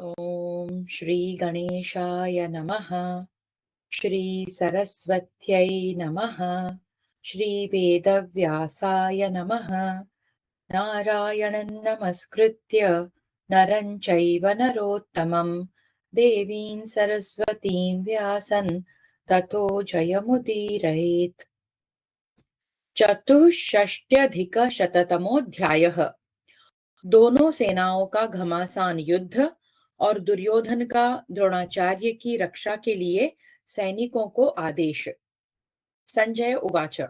ॐ श्री गणेशाय नमः। श्री सरस्वत्यै नमः। श्री वेदव्यासाय नमः। नारायणं नमस्कृत्य नरं चैव नरोत्तमं देवीं सरस्वतीं व्यासं ततो जयमुदीरयेत्। चतुष्षष्ट्यधिकशततमोऽध्यायः। दोनों सेनाओं का घमासान युद्ध और दुर्योधन का द्रोणाचार्य की रक्षा के लिए सैनिकों को आदेश। संजय उवाच।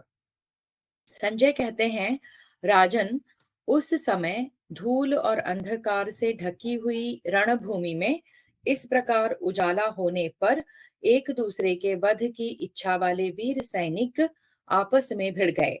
संजय कहते हैं, राजन, उस समय धूल और अंधकार से ढकी हुई रणभूमि में इस प्रकार उजाला होने पर एक दूसरे के वध की इच्छा वाले वीर सैनिक आपस में भिड़ गए।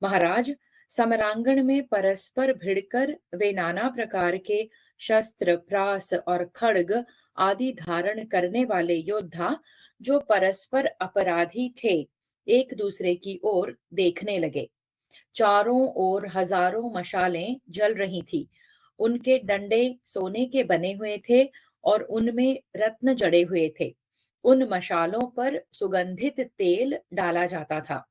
महाराज, समरांगण में परस्पर भिड़कर वे नाना प्रकार के शस्त्र, प्रास और खड्ग आदि धारण करने वाले योद्धा, जो परस्पर अपराधी थे, एक दूसरे की ओर देखने लगे। चारों ओर हजारों मशालें जल रही थी। उनके डंडे सोने के बने हुए थे और उनमें रत्न जड़े हुए थे। उन मशालों पर सुगंधित तेल डाला जाता था।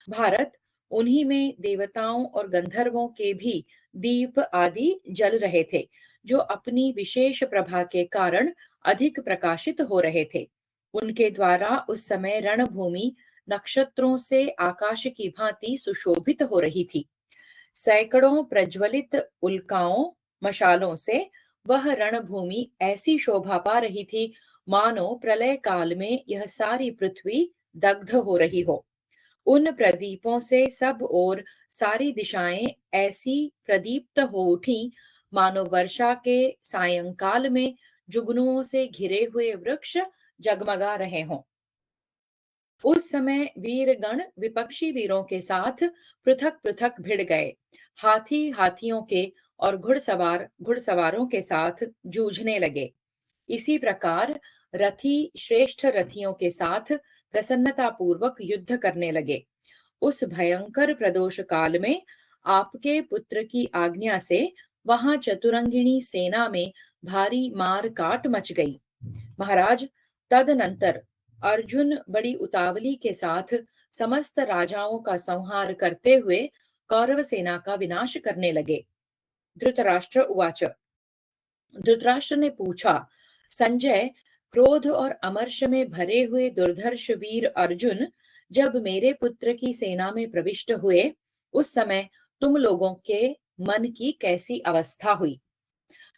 भारत, उन्हीं में देवताओं और गंधर्वों के भी दीप आदि जल रहे थे, जो अपनी विशेष प्रभा के कारण अधिक प्रकाशित हो रहे थे। उनके द्वारा उस समय रणभूमि नक्षत्रों से आकाश की भांति सुशोभित हो रही थी। सैकड़ों प्रज्वलित उल्काओं, मशालों से वह रणभूमि ऐसी शोभा पा रही थी, मानो प्रलय काल में यह सारी पृथ्वी दग्ध हो रही हो। उन प्रदीपों से सब ओर सारी दिशाएं ऐसी प्रदीप्त हो उठी, मानो वर्षा के सायंकाल में जुगनुओं से घिरे हुए वृक्ष जगमगा रहे हों। उस समय वीरगण विपक्षी वीरों के साथ पृथक पृथक भिड़ गए। हाथी हाथियों के और घुड़सवार घुड़सवारों के साथ जूझने लगे। इसी प्रकार रथी श्रेष्ठ रथियों के साथ प्रसन्नता पूर्वक युद्ध करने लगे। उस भयंकर प्रदोष काल में आपके पुत्र की आज्ञा से वहां चतुरंगिणी सेना में भारी मार काट मच गई। महाराज, तदनंतर अर्जुन बड़ी उतावली के साथ समस्त राजाओं का संहार करते हुए कौरव सेना का विनाश करने लगे। धृतराष्ट्र उवाच। धृतराष्ट्र ने पूछा, संजय, क्रोध और अमर्ष में भरे हुए दुर्धर्ष वीर अर्जुन जब मेरे पुत्र की सेना में प्रविष्ट हुए, उस समय तुम लोगों के मन की कैसी अवस्था हुई?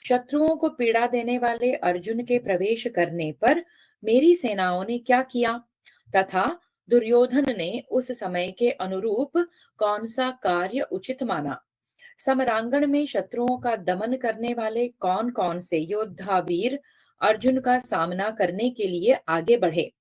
शत्रुओं को पीड़ा देने वाले अर्जुन के प्रवेश करने पर मेरी सेनाओं ने क्या किया, तथा दुर्योधन ने उस समय के अनुरूप कौन सा कार्य उचित माना? समरांगण में शत्रुओं का दमन करने वाले कौन कौन से योद्धा वीर अर्जुन का सामना करने के लिए आगे बढ़े?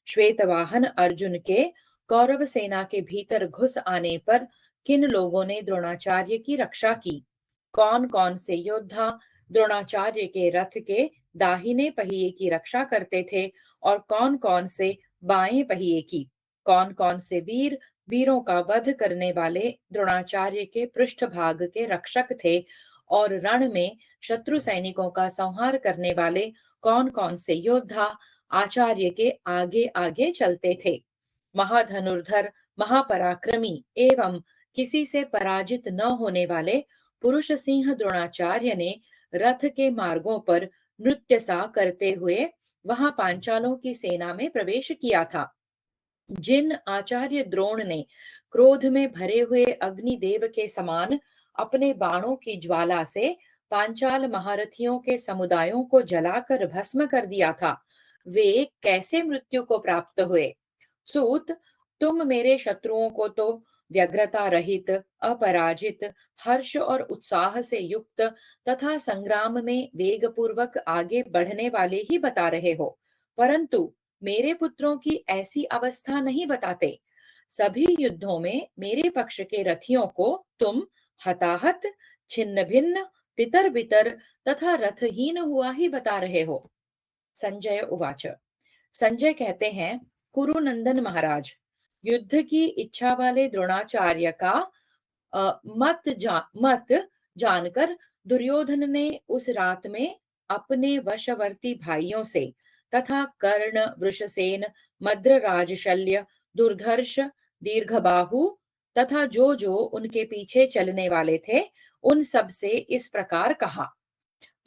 श्वेतवाहन अर्जुन के कौरव सेना के भीतर घुस आने पर किन लोगों ने द्रोणाचार्य की रक्षा की? कौन कौन से योद्धा द्रोणाचार्य के रथ के दाहिने पहिए की रक्षा करते थे और कौन कौन से बाएं पहिए की? कौन कौन से वीर वीरों का वध करने वाले द्रोणाचार्य के पृष्ठभाग के रक्षक थे और रण में शत्रु सैनिकों का संहार करने वाले कौन कौन से योद्धा आचार्य के आगे आगे चलते थे? महाधनुर्धर, महापराक्रमी एवं किसी से पराजित न होने वाले पुरुष सिंह द्रोणाचार्य ने रथ के मार्गों पर नृत्य सा करते हुए वहां पांचालों की सेना में प्रवेश किया था। जिन आचार्य द्रोण ने क्रोध में भरे हुए अग्निदेव के समान अपने बाणों की ज्वाला से पांचाल महारथियों के समुदायों को जलाकर भस्म कर दिया था, वे कैसे मृत्यु को प्राप्त हुए? सूत, तुम मेरे शत्रुओं को तो व्यग्रता रहित, अपराजित, हर्ष और उत्साह से युक्त तथा संग्राम में वेग पूर्वक आगे बढ़ने वाले ही बता रहे हो, परंतु मेरे पुत्रों की ऐसी अवस्था नहीं बताते। सभी युद्धों में मेरे पक्ष के रथियों को तुम हताहत, छिन्न भिन्न, तितर बितर तथा रथहीन हुआ ही बता रहे हो। संजय उवाच। संजय कहते हैं, कुरुनंदन महाराज, युद्ध की इच्छा वाले द्रोणाचार्य का मत जानकर दुर्योधन ने उस रात में अपने वशवर्ती भाइयों से तथा कर्ण, वृषसेन, मद्रराज शल्य, दुर्धर्ष, दीर्घबाहु तथा जो उनके पीछे चलने वाले थे, उन सब से इस प्रकार कहा,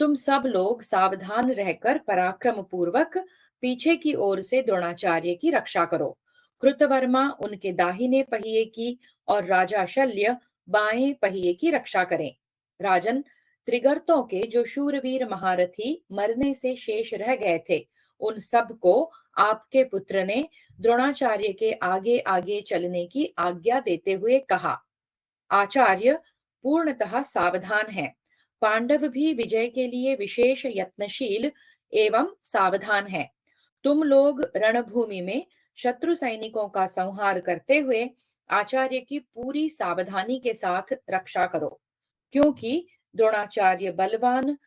तुम सब लोग सावधान रहकर पराक्रम पूर्वक पीछे की ओर से द्रोणाचार्य की रक्षा करो। कृतवर्मा उनके दाहिने पहिए की और राजा शल्य बाएं पहिए की रक्षा करें। राजन, त्रिगर्तों के जो शूरवीर महारथी मरने से शेष रह गए थे, उन सब को आपके पुत्र ने द्रोणाचार्य के आगे आगे चलने की आज्ञा देते हुए कहा, आचार्य पूर्णतः सावधान है। पांडव भी विजय के लिए विशेष यत्नशील एवं सावधान है। तुम लोग रणभूमि में शत्रु सैनिकों का संहार करते हुए आचार्य की पूरी सावधानी के साथ रक्षा करो, क्योंकि द्रोणाचार्य बलवान,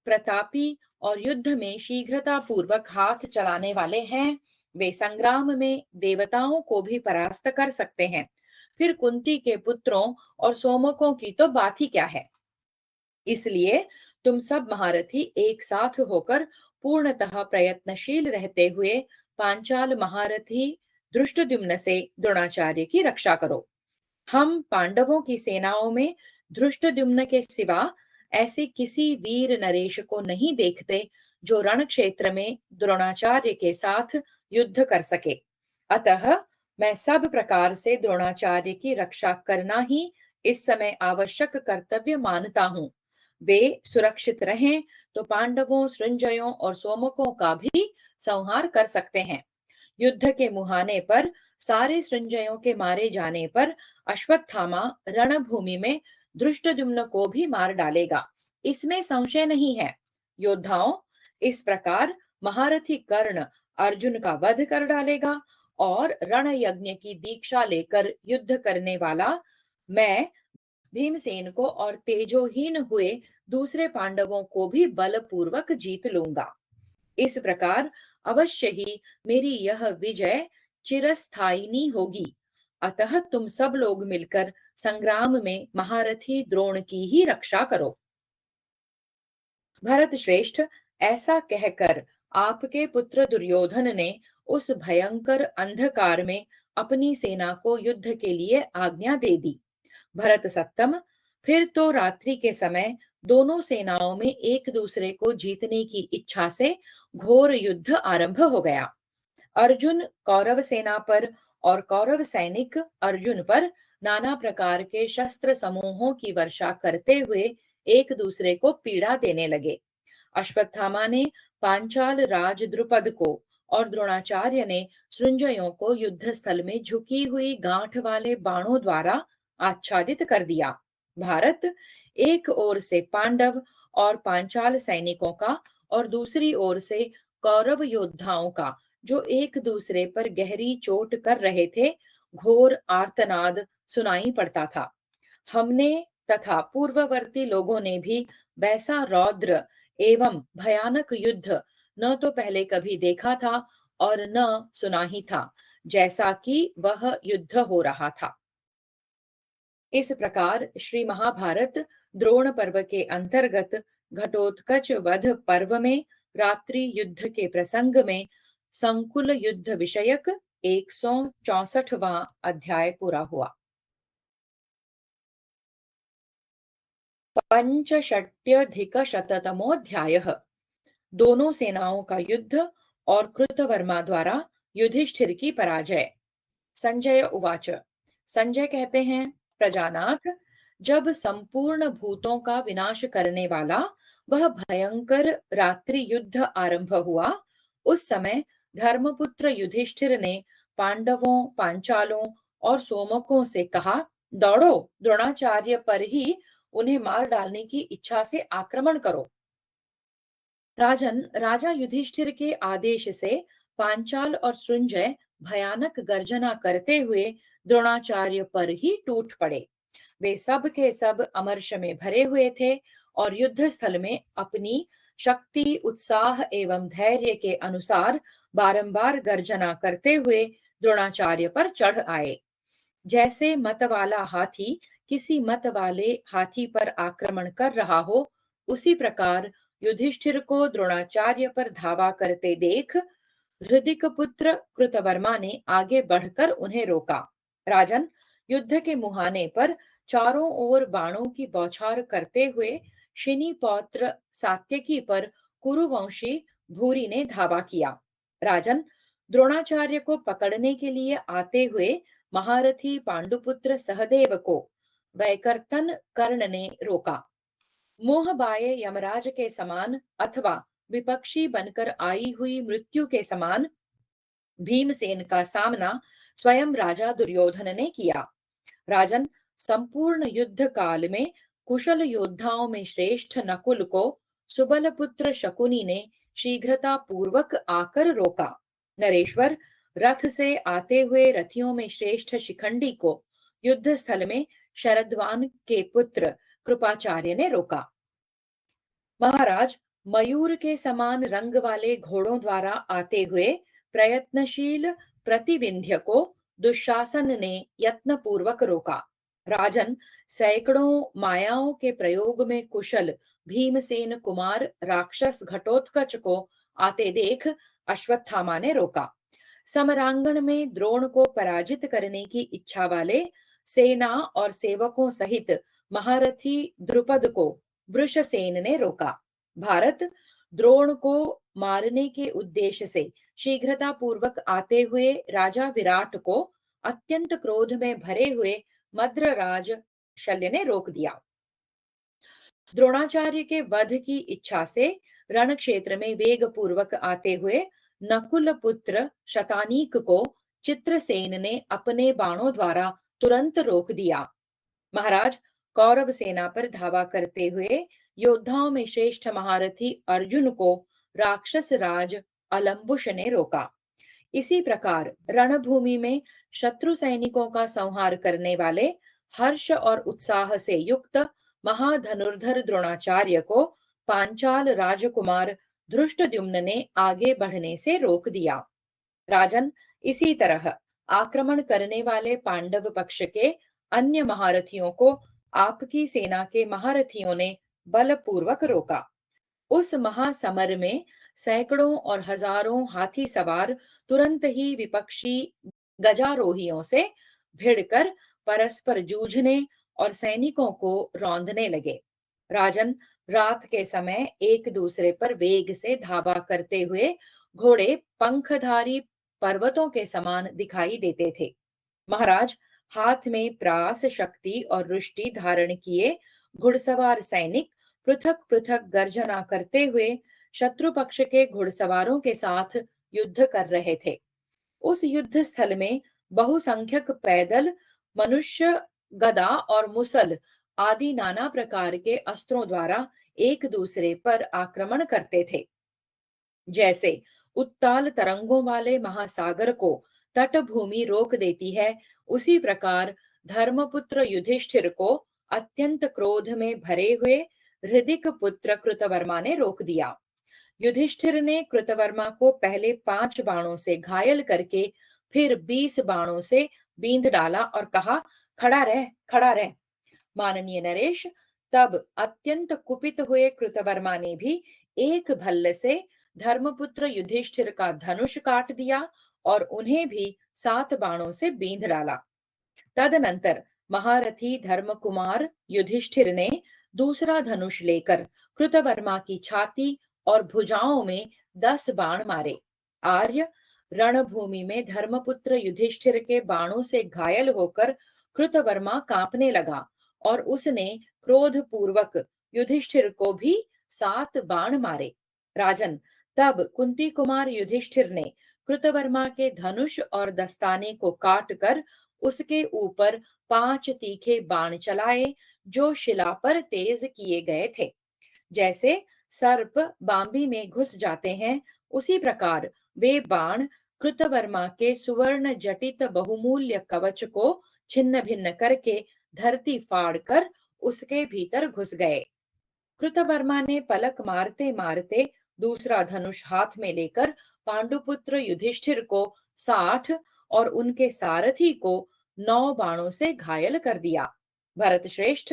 प्रतापी और युद्ध में शीघ्रता पूर्वक हाथ चलाने वाले हैं। वे संग्राम में देवताओं को भी परास्त कर सकते हैं। फिर कुंती के पुत्रों और सोमकों की तो बात ही क्या है। इसलिए तुम सब महारथी एक साथ होकर पूर्णतः प्रयत्नशील रहते हुए पांचाल महारथी धृष्टद्युम्न से द्रोणाचार्य की रक्षा करो। हम पांडवों की सेनाओं में धृष्टद्युम्न के सिवा ऐसे किसी वीर नरेश को नहीं देखते जो रण क्षेत्र में द्रोणाचार्य के साथ युद्ध कर सके। अतः मैं सब प्रकार से द्रोणाचार्य की रक्षा करना ही इस समय आवश्यक कर्तव्य मानता हूँ। वे सुरक्षित रहें तो पांडवों, सृंजयों और सोमकों का भी संहार कर सकते हैं। युद्ध के मुहाने पर सारे सृंजयों के मारे जाने पर अश्वत्थामा रणभूमि में धृष्टद्युम्न को भी मार डालेगा, इसमें संशय नहीं है। योद्धाओं, इस प्रकार महारथी कर्ण अर्जुन का वध कर डालेगा और रण यज्ञ की दीक्षा लेकर युद्ध करने वाला मैं भीमसेन को और तेजोहीन हुए दूसरे पांडवों को भी बलपूर्वक जीत लूंगा। इस प्रकार अवश्य ही मेरी यह विजय चिरस्थायिनी होगी। अतः तुम सब लोग मिलकर संग्राम में महारथी द्रोण की ही रक्षा करो। भरत श्रेष्ठ, ऐसा कहकर आपके पुत्र दुर्योधन ने उस भयंकर अंधकार में अपनी सेना को युद्ध के लिए आज्ञा दे दी। भरत सत्तम, फिर तो रात्रि के समय दोनों सेनाओं में एक दूसरे को जीतने की इच्छा से घोर युद्ध आरंभ हो गया। अर्जुन कौरव सेना पर और कौरव सैनिक अर्जुन पर नाना प्रकार के शस्त्र समूहों की वर्षा करते हुए एक दूसरे को पीड़ा देने लगे। अश्वत्थामा ने पांचाल राज द्रुपद को और द्रोणाचार्य ने सृंजयों को युद्ध स्थल में झुकी हुई गांठ वाले बाणों द्वारा आच्छादित कर दिया। भारत एक ओर से पांडव और पांचाल सैनिकों का और दूसरी ओर से कौरव योद्धाओं का, जो एक दूसरे पर गहरी चोट कर रहे थे, घोर आर्तनाद सुनाई पड़ता था। हमने तथा पूर्ववर्ती लोगों ने भी वैसा रौद्र एवं भयानक युद्ध न तो पहले कभी देखा था और न सुना ही था, जैसा कि वह युद्ध हो रहा था। इस प्रकार श्री महाभारत द्रोण पर्व के अंतर्गत घटोत्कच वध पर्व में रात्रि युद्ध के प्रसंग में संकुल युद्ध विषयक 164वां अध्याय पूरा हुआ। पंचषष्ट्यधिकशततमोऽध्यायः। दोनों सेनाओं का युद्ध और कृतवर्मा द्वारा युधिष्ठिर की पराजय। संजय उवाच। संजय कहते हैं, प्रजानाथ, जब संपूर्ण भूतों का विनाश करने वाला वह भयंकर रात्रि युद्ध आरंभ हुआ, उस समय धर्मपुत्र युधिष्ठिर ने पांडवों, पांचालों और सोमकों से कहा, दौड़ो, द्रोणाचार्य पर ही उन्हें मार डालने की इच्छा से आक्रमण करो। राजन, राजा युधिष्ठिर के आदेश से पांचाल और सृंजय भयानक गर्जना करते हुए द्रोणाचार्य पर ही टूट पड़े। वे सब के सब अमर्ष में भरे हुए थे और युद्ध स्थल में अपनी शक्ति, उत्साह एवं धैर्य के अनुसार बारंबार गर्जना करते हुए द्रोणाचार्य पर चढ़ आए। जैसे मत वाला हाथी किसी मत वाले हाथी पर आक्रमण कर रहा हो, उसी प्रकार युधिष्ठिर को द्रोणाचार्य पर धावा करते देख हृदिक पुत्र कृतवर्मा ने आगे बढ़कर उन्हें रोका। राजन, युद्ध के मुहाने पर चारों ओर बाणों की बौछार करते हुए शिनी पौत्र सात्यकी पर कुरुवंशी भूरि ने धावा किया। राजन, द्रोणाचार्य को पकड़ने के लिए आते हुए महारथी पांडुपुत्र सहदेव को वैकर्तन कर्ण ने रोका। मोहबाए यमराज के समान अथवा विपक्षी बनकर आई हुई मृत्यु के समान भीमसेन का सामना स्वयं राजा दुर्योधन ने किया। राजन, संपूर्ण युद्ध काल में कुशल योद्धाओं में श्रेष्ठ नकुल को सुबल पुत्र शकुनी ने शीघ्रता पूर्वक आकर रोका। नरेश्वर, रथ से आते हुए रथियों में श्रेष्ठ शिखंडी को युद्ध स्थल में शरद्वान के पुत्र कृपाचार्य ने रोका। महाराज, मयूर के समान रंग वाले घोड़ों द्वारा आते हुए प्रयत्नशील प्रतिविंध्य को दुशासन ने यत्न पूर्वक रोका। राजन, सैकड़ों मायाओं के प्रयोग में कुशल भीमसेन कुमार राक्षस घटोत्कच को आते देख अश्वत्थामा ने रोका। समरांगण में द्रोण को पराजित करने की इच्छा वाले सेना और सेवकों सहित महारथी द्रुपद को वृषसेन ने रोका। भारत, द्रोण को मारने के उद्देश्य से शीघ्रता पूर्वक आते हुए राजा विराट को अत्यंत क्रोध में भरे हुए मद्रराज शल्य ने रोक दिया। द्रोणाचार्य के वध की इच्छा से रण क्षेत्र में वेग पूर्वक आते हुए नकुल पुत्र शतानीक को चित्रसेन ने अपने बाणों द्वारा तुरंत रोक दिया। महाराज, कौरव सेना पर धावा करते हुए योद्धाओं में श्रेष्ठ महारथी अर्जुन को राक्षस राज अलम्बुश ने रोका। इसी प्रकार रणभूमि में शत्रु सैनिकों का संहार करने वाले हर्ष और उत्साह से युक्त महाधनुर्धर द्रोणाचार्य को पांचाल राजकुमार धृष्टद्युम्न ने आगे बढ़ने से रोक दिया। राजन, इसी तरह आक्रमण करने वाले पांडव पक्ष के अन्य महारथियों को आपकी सेना के महारथियों ने बलपूर्वक रोका। उस महासमर में सैकड़ों और हजारों हाथी सवार तुरंत ही विपक्षी गजारोहियों से भिड़कर परस्पर जूझने और सैनिकों को रौंदने लगे। राजन, रात के समय एक दूसरे पर वेग से धावा करते हुए घोड़े पंखधारी पर्वतों के समान दिखाई देते थे। महाराज, हाथ में प्रास शक्ति और रुष्टि धारण किए घुड़सवार सैनिक पृथक पृथक गर्जना करते हुए शत्रु पक्ष के घुड़सवारों के साथ युद्ध कर रहे थे। उस युद्ध स्थल में बहुसंख्यक पैदल मनुष्य गदा और मुसल आदि नाना प्रकार के अस्त्रों द्वारा एक दूसरे पर आक्रमण करते थे। जैसे उत्ताल तरंगों वाले महासागर को तटभूमि रोक देती है, उसी प्रकार धर्मपुत्र युधिष्ठिर को अत्यंत क्रोध में भरे हुए हृदिक पुत्र कृतवर्मा ने रोक दिया। युधिष्ठिर ने कृतवर्मा को पहले 5 बाणों से घायल करके फिर 20 बाणों से बींध डाला और कहा, खड़ा रह, खड़ा रह। माननीय नरेश, तब अत्यंत कुपित हुए कृतवर्मा ने भी एक भल्ल से धर्मपुत्र युधिष्ठिर का धनुष काट दिया और उन्हें भी 7 बाणों से बींध डाला। तदनंतर महारथी धर्मकुमार युधिष्ठिर ने दूसरा धनुष लेकर कृतवर्मा की छाती और भुजाओं में 10 बाण मारे। आर्य, रणभूमि में धर्मपुत्र युधिष्ठिर के बाणों से घायल होकर कृतवर्मा कांपने लगा और उसने क्रोध पूर्वक युधिष्ठिर को भी 7 बाण मारे। राजन, तब कुंती कुमार युधिष्ठिर ने कृतवर्मा के धनुष और दस्ताने को काट कर उसके ऊपर 5 तीखे बाण चलाए, जो शिला पर तेज किए गए थे। जैसे सर्प बांबी में घुस जाते हैं, उसी प्रकार वे बाण कृतवर्मा के सुवर्ण जटित बहुमूल्य कवच को छिन्न भिन्न करके धरती फाड़ कर उसके भीतर घुस गए। कृतवर्मा ने पलक मारते मारते दूसरा धनुष हाथ में लेकर पांडुपुत्र युधिष्ठिर को 60 और उनके सारथी को 9 बाणों से घायल कर दिया। भरत श्रेष्ठ,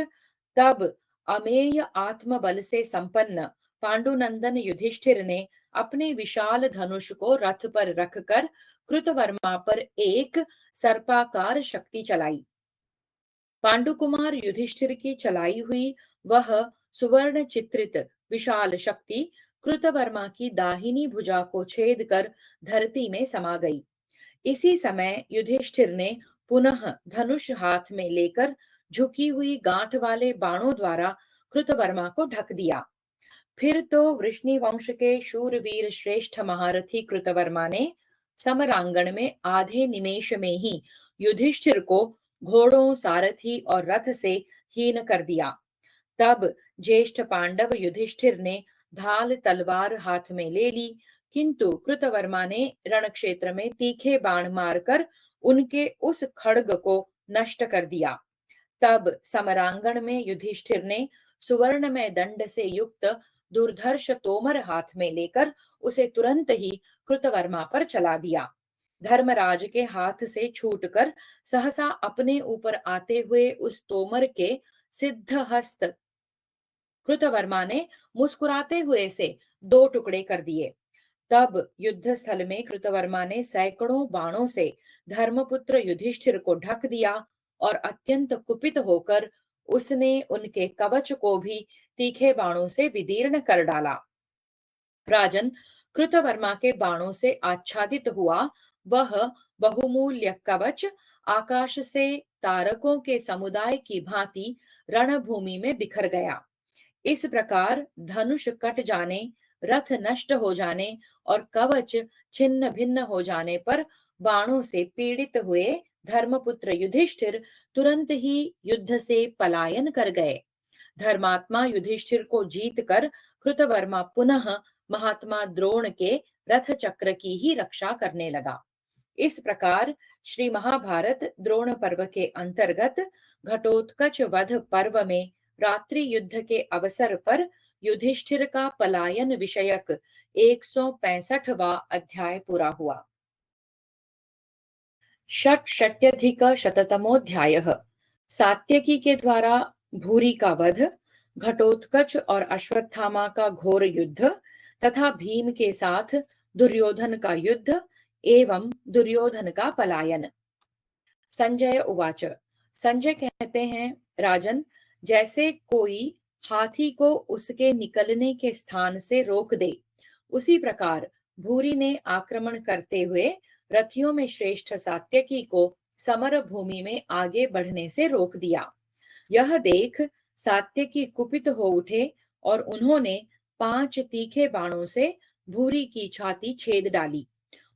तब अमेय आत्मबल से संपन्न पांडुनंदन युधिष्ठिर ने अपने विशाल धनुष को रथ पर रखकर कृतवर्मा पर एक सर्पाकार शक्ति चलाई। पांडुकुमार युधिष्ठिर की चलाई हुई वह सुवर्ण चित्रित विशाल शक्ति कृतवर्मा की दाहिनी भुजा को छेद कर धरती में समा गई। इसी समय युधिष्ठिर ने पुनः धनुष हाथ में लेकर झुकी हुई गांठ वाले बाणों द्वारा कृतवर्मा को ढक दिया। फिर तो वृष्णि वंश के शूरवीर श्रेष्ठ महारथी कृतवर्मा ने समरांगण में आधे निमेष में ही युधिष्ठिर को घोड़ों, सारथी और रथ से हीन कर दिया। तब ज्येष्ठ पांडव युधिष्ठिर ने ढाल तलवार हाथ में ले ली, किंतु कृतवर्मा ने रण क्षेत्र में तीखे बाण मारकर उनके उस खड्ग को नष्ट कर दिया। तब समरांगण में युधिष्ठिर ने सुवर्ण में दंड से युक्त दुर्धर्ष तोमर हाथ में लेकर उसे तुरंत ही कृतवर्मा पर चला दिया। धर्मराज के हाथ से छूटकर सहसा अपने ऊपर आते हुए उस तोमर के सिद्ध हस्त कृतवर्मा ने मुस्कुराते हुए से दो टुकड़े कर दिए। तब युद्ध स्थल में कृतवर्मा ने सैकड़ों बाणों से धर्मपुत्र युधिष्ठिर को ढक दिया और अत्यंत कुपित होकर उसने उनके कवच को भी तीखे बाणों से विदीर्ण कर डाला। राजन, कृतवर्मा के बाणों से आच्छादित हुआ वह बहुमूल्य कवच आकाश से तारकों के समुदाय की भांति रणभूमि में बिखर गया। इस प्रकार धनुष कट जाने, रथ नष्ट हो जाने और कवच छिन्न भिन्न हो जाने पर बाणों से पीड़ित हुए धर्मपुत्र युधिष्ठिर तुरंत ही युद्ध से पलायन कर गए। धर्मात्मा युधिष्ठिर को जीतकर कृतवर्मा पुनः महात्मा द्रोण के रथ चक्र की ही रक्षा करने लगा। इस प्रकार श्री महाभारत द्रोण पर्व के अंतर्गत घटोत्कच वध पर्व में रात्रि युद्ध के अवसर पर युधिष्ठिर का पलायन विषयक 165वां अध्याय पूरा हुआ। षट्षष्ट्यधिकशततमोऽध्यायः। सात्यकी के द्वारा भूरि का वध, घटोत्कच और अश्वत्थामा का घोर युद्ध तथा भीम के साथ दुर्योधन का युद्ध एवं दुर्योधन का पलायन। संजय उवाच। संजय कहते हैं, राजन, जैसे कोई हाथी को उसके निकलने के स्थान से रोक दे, उसी प्रकार भूरि ने आक्रमण करते हुए रथियों में श्रेष्ठ सात्यकी को समर भूमि में आगे बढ़ने से रोक दिया। यह देख सात्यकी कुपित हो उठे और उन्होंने 5 तीखे बाणों से भूरि की छाती छेद डाली।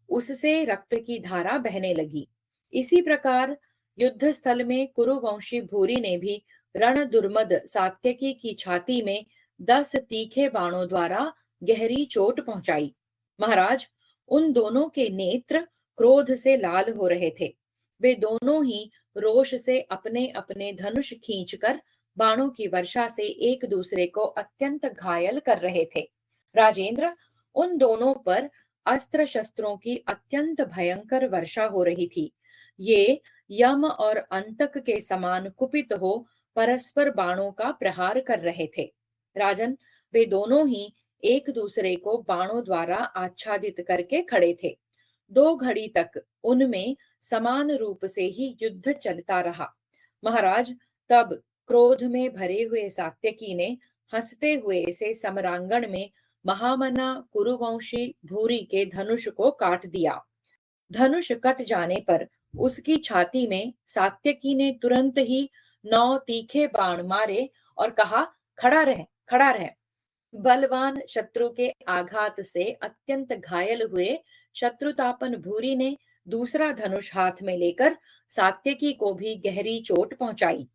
उससे रक्त की धारा बहने लगी। इसी प्रकार युद्ध स्थल में कुरुवंशी भूरि ने भी रण दुर्मद सात्यकी की छाती में 10 तीखे बाणों द्वारा गहरी चोट पहुंचाई। महाराज, उन दोनों के नेत्र क्रोध से लाल हो रहे थे। वे दोनों ही रोष से अपने अपने धनुष खींचकर बाणों की वर्षा से एक दूसरे को अत्यंत घायल कर रहे थे। राजेंद्र, उन दोनों पर अस्त्र शस्त्रों की अत्यंत भयंकर वर्षा हो रही थी। ये यम और अंतक के समान कुपित हो परस्पर बाणों का प्रहार कर रहे थे। राजन, वे दोनों ही एक दूसरे को बाणों द्वारा आच्छादित करके खड़े थे। 2 घड़ी तक उनमें समान रूप से ही युद्ध चलता रहा। महाराज, तब क्रोध में भरे हुए सात्यकी ने हंसते हुए से समरांगण में महामना कुरुवंशी भूरि के धनुष को काट दिया। धनुष कट जाने पर उसकी छाती में सात्यकी ने तुरंत ही 9 तीखे बाण मारे और कहा, खड़ा रह, खड़ा रह। बलवान शत्रु के आघात से अत्यंत घायल हुए शत्रुतापन भूरि ने दूसरा धनुष हाथ में लेकर सात्यकी को भी गहरी चोट पहुंचाई।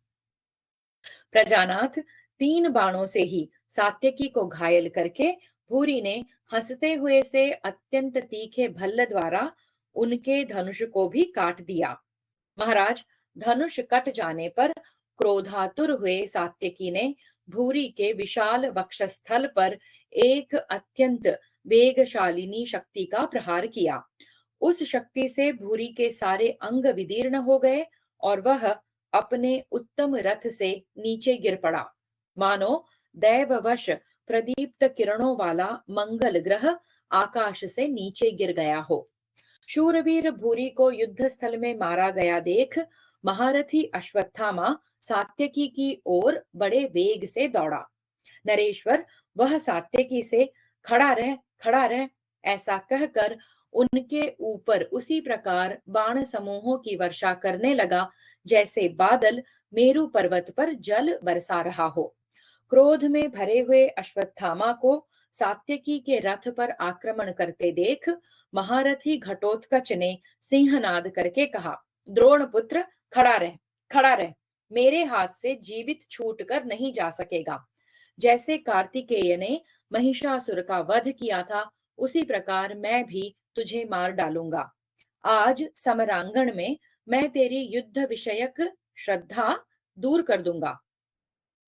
प्रजानाथ, 3 बाणों से ही सात्यकी को घायल करके भूरि ने हंसते हुए से अत्यंत तीखे भल्ल द्वारा उनके धनुष को भी काट दिया। महाराज, धनुष कट जाने पर क्रोधातुर हुए सात्यकी ने भूरि के विशाल वक्षस्थल पर एक अत्यंत वेगशालिनी शक्ति का प्रहार किया। उस शक्ति से भूरि के सारे अंग विदीर्ण हो गए और वह अपने उत्तम रथ से नीचे गिर पड़ा। मानो दैववश प्रदीप्त किरणों वाला मंगल ग्रह आकाश से नीचे गिर गया हो। शूरवीर भूरी को युद्ध स्थल में मारा गया देख महारथी अश्वत्थामा सात्यकी की ओर बड़े वेग से दौड़ा। नरेश्वर वह सात्यकी से खड़ा रह ऐसा कहकर उनके ऊपर उसी प्रकार बाण समूहों की वर्षा करने लगा जैसे बादल मेरु पर्वत पर जल बरसा रहा हो। क्रोध में भरे हुए अश्वत्थामा को सात्यकी के रथ पर आक्रमण करते देख महारथी घटोत्कच ने सिंहनाद करके कहा, द्रोण पुत्र खड़ा रह, मेरे हाथ से जीवित छूट कर नहीं जा सकेगा। जैसे कार्तिकेय ने महिषासुर का वध किया था उसी प्रकार मैं भी तुझे मार डालूंगा। आज समरांगण में मैं तेरी युद्ध विषयक श्रद्धा दूर कर दूंगा।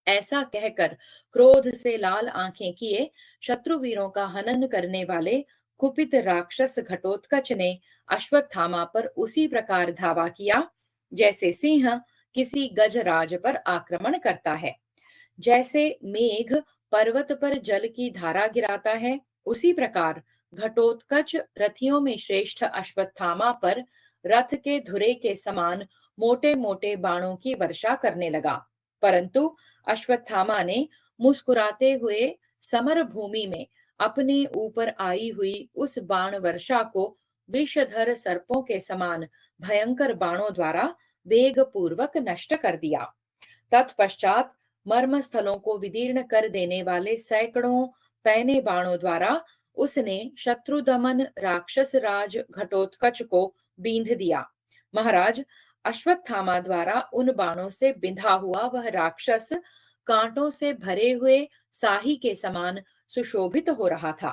ऐसा कहकर क्रोध से लाल आंखें किए शत्रुवीरों का हनन करने वाले कुपित राक्षस घटोत्कच ने अश्वत्थामा पर उसी प्रकार धावा किया जैसे सिंह किसी गजराज पर आक्रमण करता है। जैसे मेघ पर्वत पर जल की धारा गिराता है उसी प्रकार घटोत्कच रथियों में श्रेष्ठ अश्वत्थामा पर रथ के धुरे के समान मोटे मोटे बाणों की वर्षा करने लगा। परंतु अश्वत्थामा ने मुस्कुराते हुए समर भूमि में अपने ऊपर आई हुई उस बाण वर्षा को विषधर सर्पों के समान भयंकर बाणों द्वारा वेग पूर्वक नष्ट कर दिया। तत्पश्चात मर्म स्थलों को विदीर्ण कर देने वाले सैकड़ों पैने बाणों द्वारा उसने शत्रुदमन राक्षस राज घटोत्कच को बींध दिया। महाराज, अश्वत्थामा द्वारा उन बाणों से बिंधा हुआ वह राक्षस कांटों से भरे हुए साही के समान सुशोभित हो रहा था।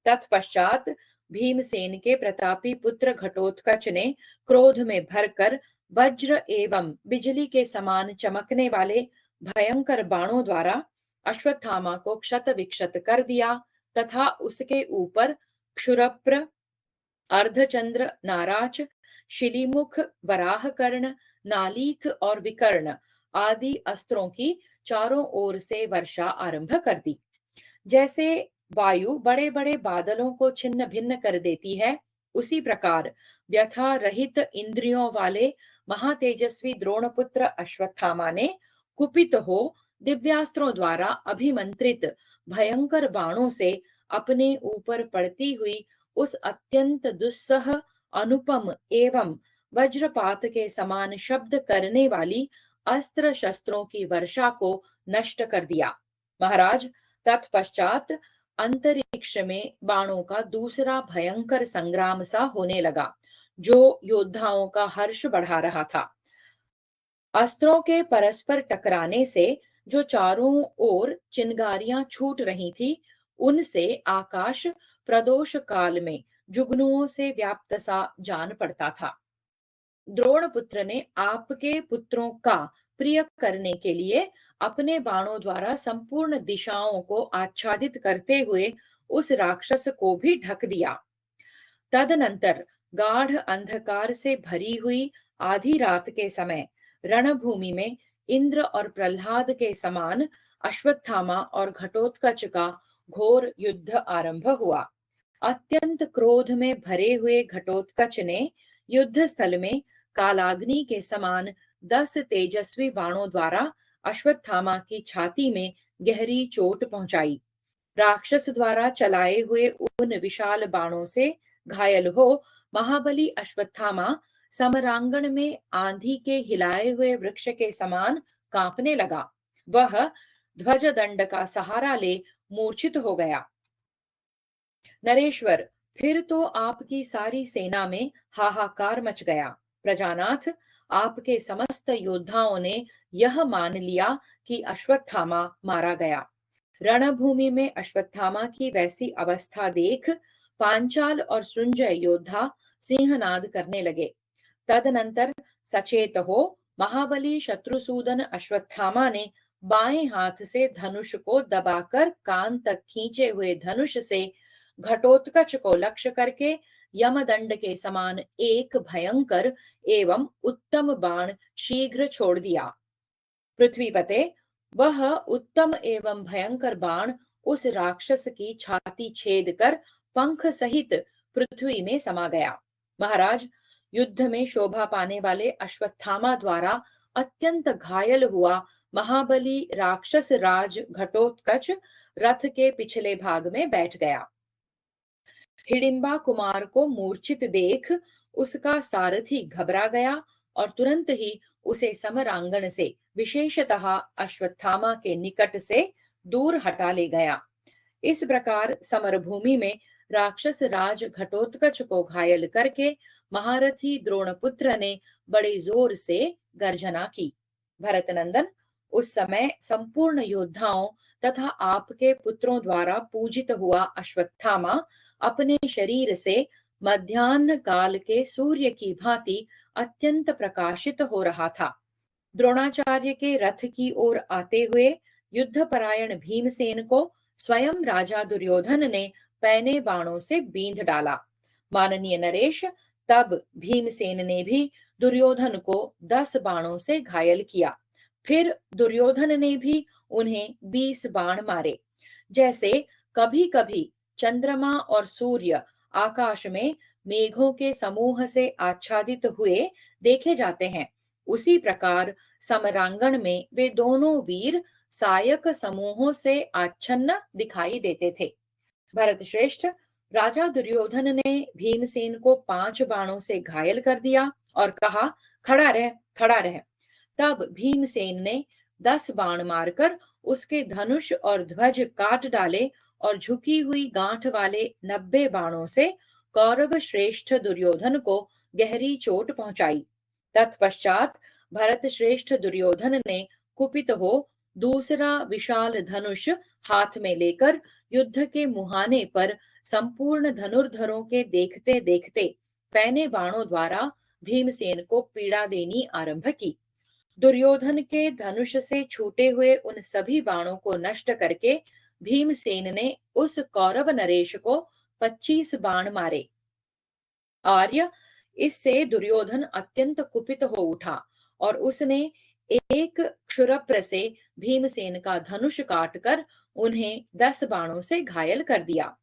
तत्पश्चात भीमसेन के प्रतापी पुत्र घटोत्कच ने क्रोध में भरकर वज्र एवं बिजली के समान चमकने वाले भयंकर बाणों द्वारा अश्वत्थामा को क्षत विक्षत कर दिया तथा उसके ऊपर क्षुरप्र, अर्धचंद्र, नाराच, शिलीमुख, वराहकर्ण, नालीक और विकर्ण आदि अस्त्रों की चारों ओर से वर्षा आरंभ कर दी। जैसे वायु बड़े बड़े बादलों को छिन्न भिन्न कर देती है उसी प्रकार व्यथा रहित इंद्रियों वाले महातेजस्वी द्रोणपुत्र अश्वत्थामा ने कुपित हो दिव्यास्त्रों द्वारा अभिमंत्रित भयंकर बाणों से अपने ऊपर पड़ती हुई उस अत्यंत दुस्सह, अनुपम एवं वज्रपात के समान शब्द करने वाली अस्त्र शस्त्रों की वर्षा को नष्ट कर दिया। महाराज, तत्पश्चात अंतरिक्ष में बाणों का दूसरा भयंकर संग्राम सा होने लगा जो योद्धाओं का हर्ष बढ़ा रहा था। अस्त्रों के परस्पर टकराने से जो चारों ओर चिंगारियां छूट रही थी उनसे आकाश प्रदोष काल में जुगनुओं से व्याप्त सा जान पड़ता था। द्रोण पुत्र ने आपके पुत्रों का प्रिय करने के लिए अपने बाणों द्वारा संपूर्ण दिशाओं को आच्छादित करते हुए उस राक्षस को भी ढक दिया। तदनंतर गाढ़ अंधकार से भरी हुई आधी रात के समय रणभूमि में इंद्र और प्रहलाद के समान अश्वत्थामा और घटोत्कच का घोर युद्ध आरंभ हुआ। अत्यंत क्रोध में भरे हुए घटोत्कच ने युद्ध स्थल में कालाग्नि के समान 10 तेजस्वी बाणों द्वारा अश्वत्थामा की छाती में गहरी चोट पहुंचाई। राक्षस द्वारा चलाए हुए उन विशाल बाणों से घायल हो महाबली अश्वत्थामा समरांगण में आंधी के हिलाए हुए वृक्ष के समान कांपने लगा। वह ध्वज दंड का सहारा ले मूर्छित हो गया। नरेश्वर, फिर तो आपकी सारी सेना में हाहाकार मच गया। प्रजानाथ, आपके समस्त योद्धाओं ने यह मान लिया कि अश्वत्थामा मारा गया। रणभूमि में अश्वत्थामा की वैसी अवस्था देख पांचाल और सृंजय योद्धा सिंहनाद करने लगे। तदनंतर सचेत हो महाबली शत्रुसूदन अश्वत्थामा ने बाएं हाथ से धनुष को दबाकर कान तक खींचे हुए धनुष से घटोत्कच को लक्ष्य करके यमदंड के समान एक भयंकर एवं उत्तम बाण शीघ्र छोड़ दिया। पृथ्वीपते, वह उत्तम एवं भयंकर बाण उस राक्षस की छाती छेद कर पंख सहित पृथ्वी में समा गया। महाराज, युद्ध में शोभा पाने वाले अश्वत्थामा द्वारा अत्यंत घायल हुआ महाबली राक्षस राज घटोत्कच रथ के पिछले भाग में बैठ गया। हिडिंबा कुमार को मूर्छित देख उसका सारथी घबरा गया और तुरंत ही उसे समरांगण से, विशेषतः अश्वत्थामा के निकट से दूर हटा ले गया। इस प्रकार समरभूमि में राक्षस राज घटोत्कच को घायल करके महारथी द्रोणपुत्र ने बड़े जोर से गर्जना की। भरतनंदन, उस समय संपूर्ण योद्धाओं तथा आपके पुत्रों द्वारा पूजित हुआ अश्वत्थामा अपने शरीर से मध्याह्न काल के सूर्य की भांति अत्यंत प्रकाशित हो रहा था। द्रोणाचार्य के रथ की ओर आते हुए युद्धपरायण भीमसेन को स्वयं राजा दुर्योधन ने पैने बाणों से बींध डाला। माननीय नरेश, तब भीमसेन ने भी दुर्योधन को 10 बाणों से घायल किया। फिर दुर्योधन ने भी उन्हें 20 बाण मारे। जैसे कभी कभी चंद्रमा और सूर्य आकाश में मेघों के समूह से आच्छादित हुए देखे जाते हैं, उसी प्रकार समरांगण में वे दोनों वीर सायक समूहों से आच्छन्न दिखाई देते थे। भरत श्रेष्ठ, राजा दुर्योधन ने भीमसेन को 5 बाणों से घायल कर दिया और कहा, खड़ा रह, खड़ा रह। तब भीमसेन ने 10 बाण मारकर उसके धनुष और ध्वज काट डाले और झुकी हुई गांठ वाले 90 बाणों से कौरव श्रेष्ठ दुर्योधन को गहरी चोट पहुंचाई। तत्पश्चात भरत श्रेष्ठ दुर्योधन ने कुपित हो दूसरा विशाल धनुष हाथ में लेकर युद्ध के मुहाने पर संपूर्ण धनुर्धरों के देखते देखते पैने बाणों द्वारा भीमसेन को पीड़ा देनी आरंभ की। दुर्योधन के धनुष से छूटे हुए उन सभी बाणों को नष्ट करके भीमसेन ने उस कौरव नरेश को 25 बाण मारे। आर्य, इससे दुर्योधन अत्यंत कुपित हो उठा और उसने एक क्षुरप्र से भीमसेन का धनुष काटकर उन्हें 10 बाणों से घायल कर दिया।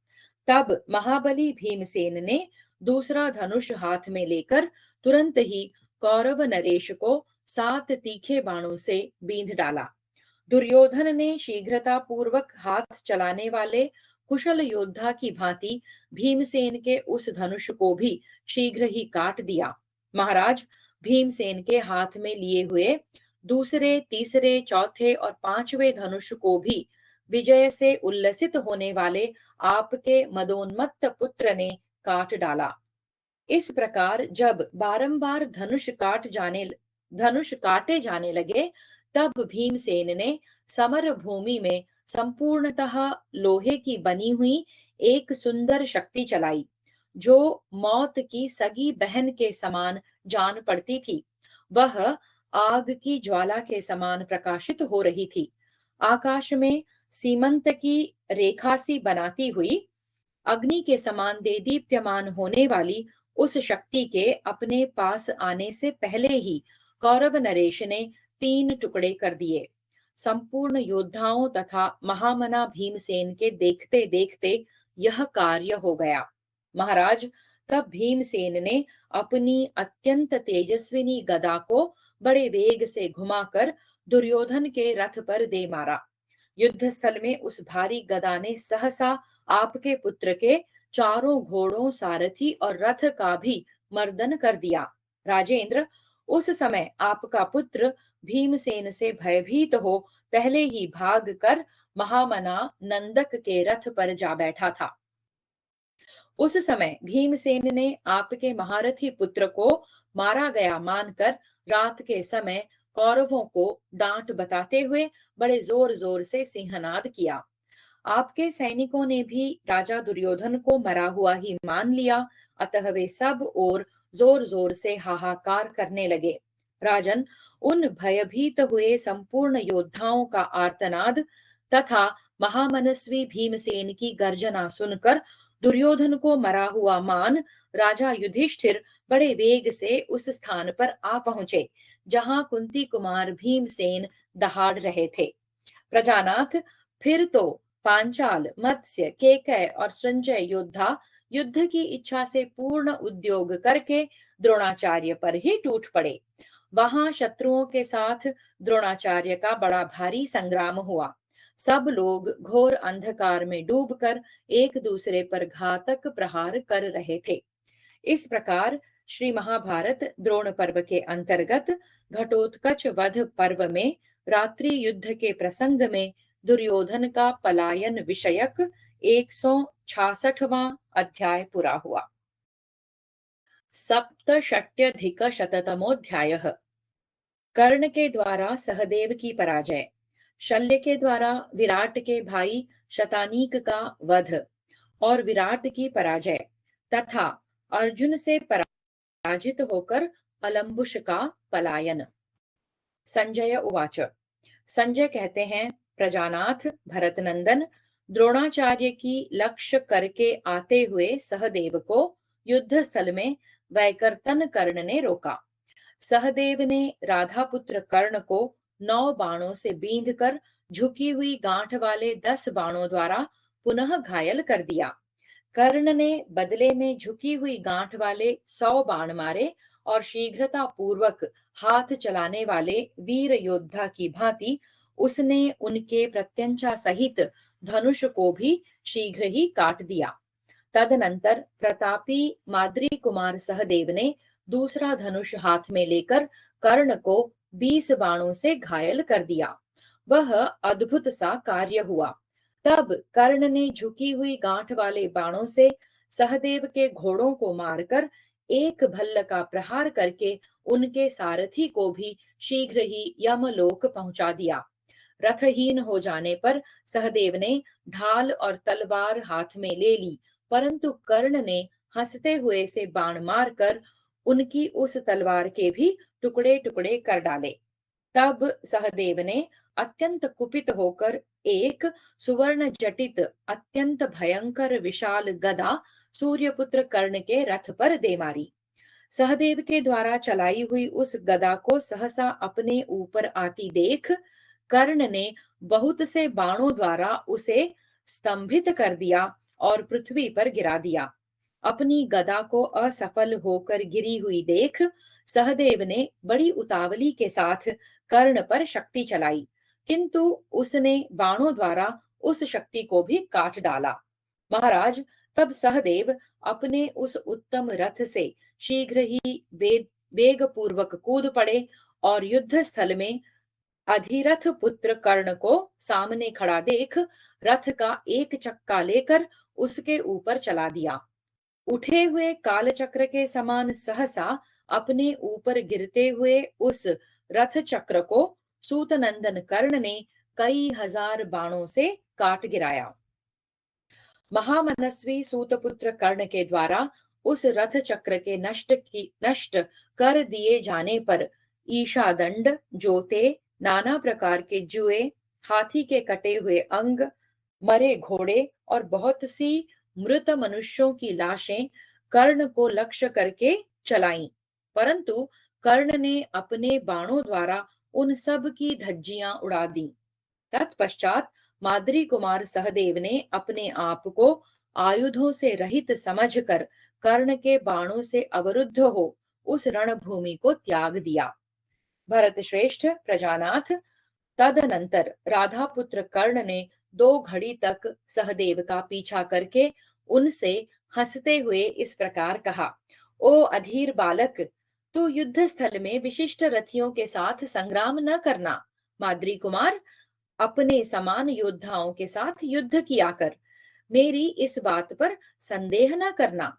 तब महाबली भीमसेन ने दूसरा धनुष हाथ में लेकर तुरंत ही कौरव नरेश को 7 तीखे बाणों से बींध डाला। दुर्योधन ने शीघ्रता पूर्वक हाथ चलाने वाले कुशल योद्धा की भांति भीमसेन के उस धनुष को भी शीघ्र ही काट दिया। महाराज, भीमसेन के हाथ में लिए हुए दूसरे, तीसरे, चौथे और 5वें धनुष को भी विजय से उल्लसित होने वाले आपके मदोन्मत्त पुत्र ने काट डाला। इस प्रकार जब बारंबार धनुष काटे जाने लगे, तब भीमसेन ने समर भूमि में संपूर्णतः लोहे की बनी हुई एक सुंदर शक्ति चलाई, जो मौत की सगी बहन के समान जान पड़ती थी। वह आग की ज्वाला के समान प्रकाशित हो रही थी। आकाश में सीमंत की रेखा सी बनाती हुई अग्नि के समान देदीप्यमान होने वाली उस शक्ति के अपने पास आने से पहले ही कौरव नरेश ने 3 टुकड़े कर दिए। संपूर्ण योद्धाओं तथा महामना भीमसेन के देखते देखते यह कार्य हो गया। महाराज, तब भीमसेन ने अपनी अत्यंत तेजस्विनी गदा को बड़े वेग से घुमाकर दुर्योधन के रथ पर दे मारा। युद्ध स्थल में उस भारी गदा ने सहसा आपके पुत्र के चारों घोड़ों, सारथी और रथ का भी मर्दन कर दिया। राजेंद्र, उस समय आपका पुत्र भीमसेन से भयभीत हो पहले ही भाग कर महामना नंदक के रथ पर जा बैठा था। उस समय भीमसेन ने आपके महारथी पुत्र को मारा गया मानकर रात के समय कौरवों को डांट बताते हुए बड़े जोर जोर से सिंहनाद किया। आपके सैनिकों ने भी राजा दुर्योधन को मरा हुआ ही मान लिया, अतः वे सब और जोर जोर से हाहाकार करने लगे। राजन, उन भयभीत हुए संपूर्ण योद्धाओं का आर्तनाद तथा महामनस्वी भीमसेन की गर्जना सुनकर दुर्योधन को मरा हुआ मान राजा युधिष्ठिर बड़े वेग से उस स्थान पर आ पहुंचे जहां कुंती कुमार भीमसेन दहाड़ रहे थे। प्रजानाथ, फिर तो पांचाल, मत्स्य, केकय और संजय योद्धा युद्ध की इच्छा से पूर्ण उद्योग करके द्रोणाचार्य पर ही टूट पड़े। वहां शत्रुओं के साथ द्रोणाचार्य का बड़ा भारी संग्राम हुआ। सब लोग घोर अंधकार में डूबकर एक दूसरे पर घातक प्रहार कर रहे थे। इस प्रकार श्री महाभारत द्रोण पर्व के अंतर्गत घटोत्कच वध पर्व में रात्रि युद्ध के प्रसंग में दुर्योधन का पलायन विषयक 166वां अध्याय पूरा हुआ। सप्तषष्ट्यधिकशततमोऽध्यायः। कर्ण के द्वारा सहदेव की पराजय, शल्य के द्वारा विराट के भाई शतानीक का वध और विराट की पराजय तथा अर्जुन से पराजित होकर अलम्बुश का पलायन। संजय उवाच। संजय कहते हैं, प्रजानाथ भरतनंदन, द्रोणाचार्य की लक्ष्य करके आते हुए सहदेव को युद्ध स्थल में वैकर्तन कर्ण ने रोका। सहदेव ने राधापुत्र कर्ण को 9 बाणों से बींधकर झुकी हुई गांठ वाले 10 बाणों द्वारा पुनः घायल कर दिया। कर्ण ने बदले में झुकी हुई गांठ वाले 100 बाण मारे और शीघ्रता पूर्वक हाथ चलाने वाले वीर योद्धा की भांति उसने उनके प्रत्यंचा सहित धनुष को भी शीघ्र ही काट दिया। तदनंतर प्रतापी माद्री कुमार सहदेव ने दूसरा धनुष हाथ में लेकर कर्ण को 20 बाणों से घायल कर दिया। वह अद्भुत सा कार्य हुआ। तब कर्ण ने झुकी हुई गांठ वाले बाणों से सहदेव के घोड़ों को मारकर एक भल्ल का प्रहार करके उनके सारथी को भी शीघ्र ही यमलोक पहुंचा दिया। रथहीन हो जाने पर सहदेव ने ढाल और तलवार हाथ में ले ली, परंतु कर्ण ने हंसते हुए से बाण मारकर उनकी उस तलवार के भी टुकड़े टुकड़े कर डाले। तब सहदेव ने अत्यंत कुपित होकर एक सुवर्ण जटित अत्यंत भयंकर विशाल गदा सूर्यपुत्र कर्ण के रथ पर दे मारी। सहदेव के द्वारा चलाई हुई उस गदा को सहसा अपने ऊपर आती देख कर्ण ने बहुत से बाणों द्वारा उसे स्तंभित कर दिया और पृथ्वी पर गिरा दिया। अपनी गदा को असफल होकर गिरी हुई देख सहदेव ने बड़ी उतावली के साथ कर्ण पर शक्ति चलाई, किंतु उसने बाणों द्वारा उस शक्ति को भी काट डाला। महाराज, तब सहदेव अपने उस उत्तम रथ से शीघ्र ही वेग पूर्वक कूद पड़े और युद्ध स्थल में अधिरथ पुत्र कर्ण को सामने खड़ा देख रथ का एक चक्का लेकर उसके ऊपर चला दिया। उठे हुए कालचक्र के समान सहसा अपने ऊपर गिरते हुए उस रथ चक्र को सूतनंदन कर्ण ने कई हजार बाणों से काट गिराया। महामनस्वी सूतपुत्र कर्ण के द्वारा उस रथ चक्र के नष्ट कर दिए जाने पर ईशादंड, जोते, नाना प्रकार के जुए, हाथी के कटे हुए अंग, मरे घोड़े और बहुत सी मृत मनुष्यों की लाशें कर्ण को लक्ष्य करके चलाईं, परंतु कर्ण ने अपने बाणों द्वारा उन सब की धज्जियां उड़ा दी। तत्पश्चात माद्री कुमार सहदेव ने अपने आप को आयुधों से रहित समझकर कर्ण के बाणों से अवरुद्ध हो उस रणभूमि को त्याग दिया। भरत श्रेष्ठ, प्रजानाथ, तदनंतर राधा पुत्र कर्ण ने 2 घड़ी तक सहदेव का पीछा करके उनसे हंसते हुए इस प्रकार कहा, ओ अधीर बालक, तू युद्ध स्थल में विशिष्ट रथियों के साथ संग्राम न करना। माद्री कुमार, अपने समान योद्धाओं के साथ युद्ध किया कर, मेरी इस बात पर संदेह न करना।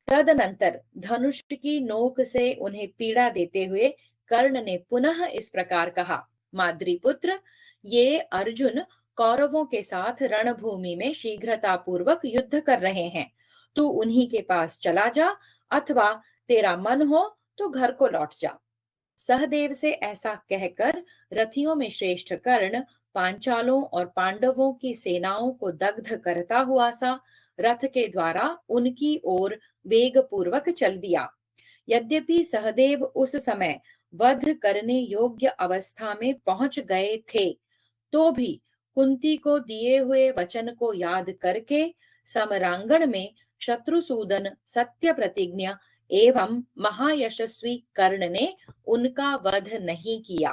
तदनंतर धनुष की नोक से उन्हें पीड़ा देते हुए कर्ण ने पुनः इस प्रकार कहा, माद्री पुत्र, ये अर्जुन कौरवों के साथ रणभूमि में शीघ्रता पूर्वक युद्ध कर रहे हैं। तू उन्हीं के पास चला जा, अथवा तेरा मन हो तो घर को लौट जा। सहदेव से ऐसा कहकर रथियों में श्रेष्ठ कर्ण पांचालों और पांडवों की सेनाओं को दग्ध करता हुआ सा रथ के द्वारा उनकी ओर वेग पूर्वक चल दिया। यद्यपि सहदेव उस समय वध करने योग्य अवस्था में पहुंच गए थे, तो भी कुंती को दिए हुए वचन को याद करके समरांगण में शत्रुसूदन, सत्य प्रतिज्ञा एवं महायशस्वी कर्ण ने उनका वध नहीं किया।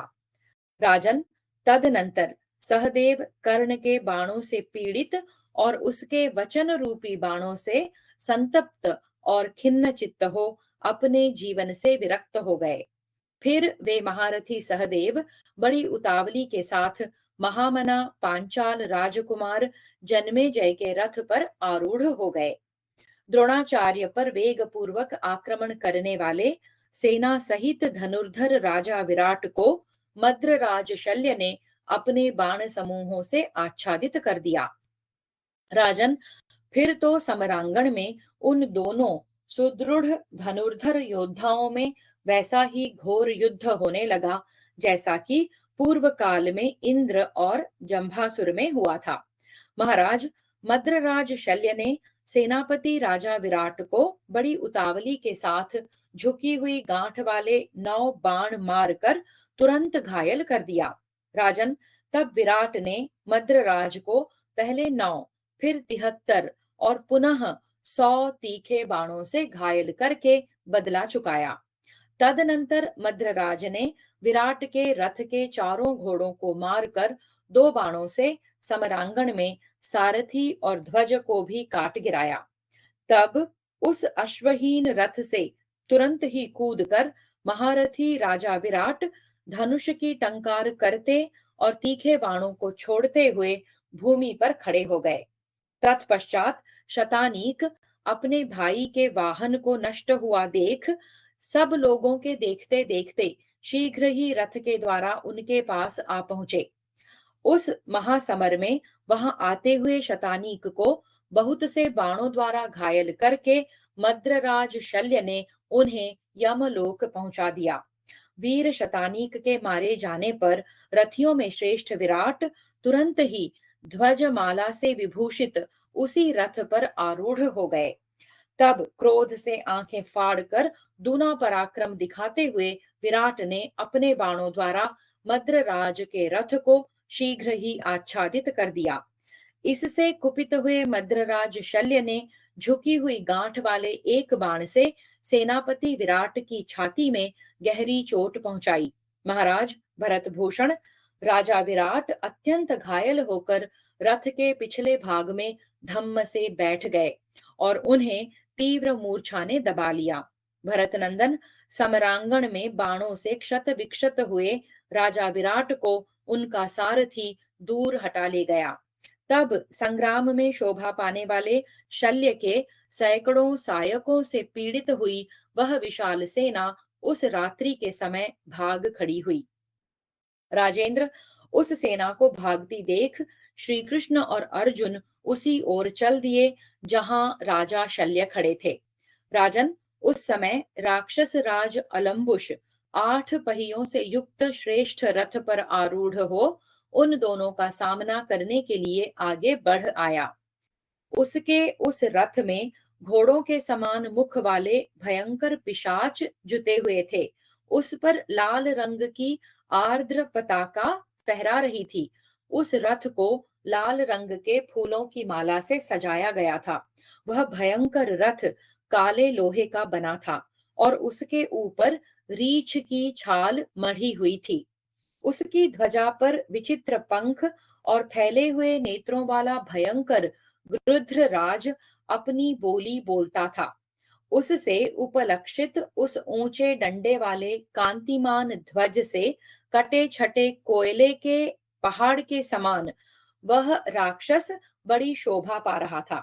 राजन, तदनंतर सहदेव कर्ण के बाणों से पीड़ित और उसके वचन रूपी बाणों से संतप्त और खिन्न चित्त हो अपने जीवन से विरक्त हो गए। फिर वे महारथी सहदेव बड़ी उतावली के साथ महामना पांचाल राजकुमार जन्मेजय के रथ पर आरूढ़ हो गए। द्रोणाचार्य पर वेग पूर्वक आक्रमण करने वाले सेना सहित धनुर्धर राजा विराट को मद्रराज शल्य ने अपने बाण समूहों से आच्छादित कर दिया। राजन, फिर तो समरांगण में उन दोनों सुदृढ़ धनुर्धर योद्धाओं में वैसा ही घोर युद्ध होने लगा जैसा कि पूर्व काल में इंद्र और जंभासुर में हुआ था। महाराज, मद्रराज शल्य ने सेनापति राजा विराट को बड़ी उतावली के साथ झुकी हुई गांठ वाले 9 बाण मारकर तुरंत घायल कर दिया। राजन, तब विराट ने मद्रराज को पहले 9, फिर 73 और पुनः 100 तीखे बाणों से घायल करके बदला चुकाया। तदनंतर मद्रराज ने विराट के रथ के चारों घोड़ों को मारकर 2 बाणों से समरांगण में सारथी और ध्वज को भी काट गिराया। तब उस अश्वहीन रथ से तुरंत ही कूदकर महारथी राजा विराट धनुष की टंकार करते और तीखे बाणों को छोड़ते हुए भूमि पर खड़े हो गए। तत्पश्चात शतानीक अपने भाई के वाहन को नष्ट हुआ देख सब लोगों के देखते देखते शीघ्र ही रथ के द्वारा उनके पास आ पहुंचे। उस महासमर में वहां आते हुए शतानीक को बहुत से बाणों द्वारा घायल करके मद्रराज शल्य ने उन्हें यमलोक पहुंचा दिया। वीर शतानीक के मारे जाने पर रथियों में श्रेष्ठ विराट तुरंत ही ध्वजमाला से विभूषित उसी रथ पर आरूढ़ हो गए। तब क्रोध से आंखें फाड़कर दूना पराक्रम दिखाते हुए विराट ने अपने बाणों द्वारा मद्रराज के रथ को शीघ्र ही आच्छादित कर दिया। इससे कुपित हुए मद्रराज शल्य ने झुकी हुई गांठ वाले एक बाण से सेनापति विराट की छाती में गहरी चोट पहुंचाई। महाराज भरतभूषण, राजा विराट अत्यंत घायल होकर रथ के पिछले भाग में धम्म से बैठ गए और उन्हें तीव्र मूर्छा ने दबा लिया। भरतनंदन, समरांगण में बाणों से क्षत विक्षत हुए राजा विराट को उनका सारथी दूर हटा ले गया। तब संग्राम में शोभा पाने वाले शल्य के सैकड़ों सायकों से पीड़ित हुई वह विशाल सेना उस रात्रि के समय भाग खड़ी हुई। राजेंद्र, उस सेना को भागती देख श्री कृष्ण और अर्जुन उसी ओर चल दिए जहां राजा शल्य खड़े थे। राजन, उस समय राक्षस राज अलम्बुश 8 पहियों से युक्त श्रेष्ठ रथ पर आरूढ़ हो उन दोनों का सामना करने के लिए आगे बढ़ आया। उसके उस रथ में घोड़ों के समान मुख वाले भयंकर पिशाच जुते हुए थे। उस पर लाल रंग की आर्द्र पताका फहरा रही थी। उस रथ को लाल रंग के फूलों की माला से सजाया गया था। वह भयंकर रथ काले लोहे का बना था और उसके ऊपर रीछ की छाल मढ़ी हुई थी। उसकी ध्वजा पर विचित्र पंख और फैले हुए नेत्रों वाला भयंकर गृध्र राज अपनी बोली बोलता था। उससे उपलक्षित उस ऊंचे डंडे वाले कांतिमान ध्वज से कटे छटे कोयले के पहाड़ के समान वह राक्षस बड़ी शोभा पा रहा था।